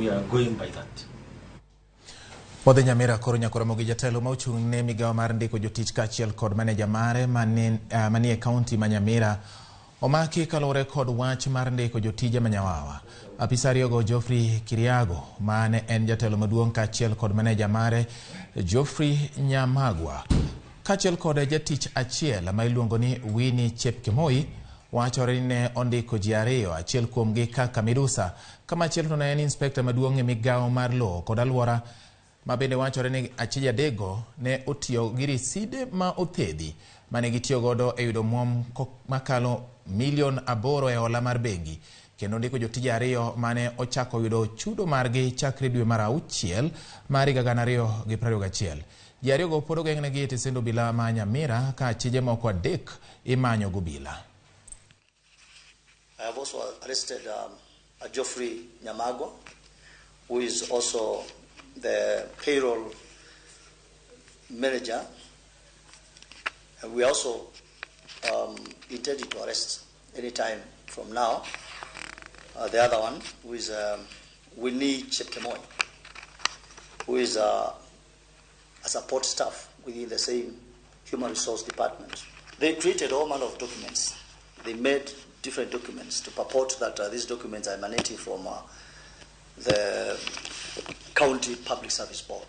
we are going by that. Wadhi Nyamira koro Ramogi jatelo ma ochung' ne migawo mar ndiko jotich kaachiel kod maneja mare manie kaonti ma Nyamira omaki kaluwore kod wach mar ndiko jotije manyawawa. Apisa ariyogo Geoffrey Kiriago mane en jatelo maduong' kaachiel kod maneja mare Geoffrey Nyamagwa kaachiel kod jatich achiel ma iluongo ni Winnie Chepkemoi wachore ni ne ondiko ji ariyo, achiel kuomgi kaka midusa, kama achiel to ne en inspekta maduong' e migawo mar lowo kod alwora, ma bende wachore ni achije adekgo ne otiyo gi riside ma othedhi mane gitiyo godo e yudo muom makalo $8 e hola mar bengi, kendo ndiko jotije ariyo mane ochako yudo chudo margi chakre dwe mar auchiel mar higa 2021. Ji ariyogo pod ogeng'negi e tesend obila ma Nyamira ka achije moko adek imanyo gobila. I have also arrested Geoffrey Nyamagwa, who is also the payroll manager, and we also intended to arrest any time from now the other one, who is Winnie Chepkemoi, who is a support staff within the same human resource department. They created all manner of documents. They made different documents to purport that these documents are emanating from the County Public Service Board.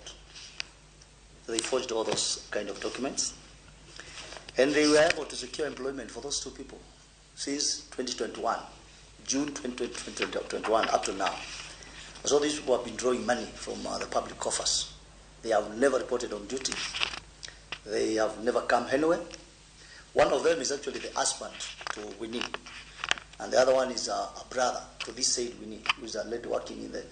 They forged all those kind of documents, and they were able to secure employment for those two people since 2021, June 2021 up to now. So these people have been drawing money from the public coffers. They have never reported on duty. They have never come anywhere. One of them is actually the husband to Winnie, and the other one is a brother to this said Winnie, who is a lady working in the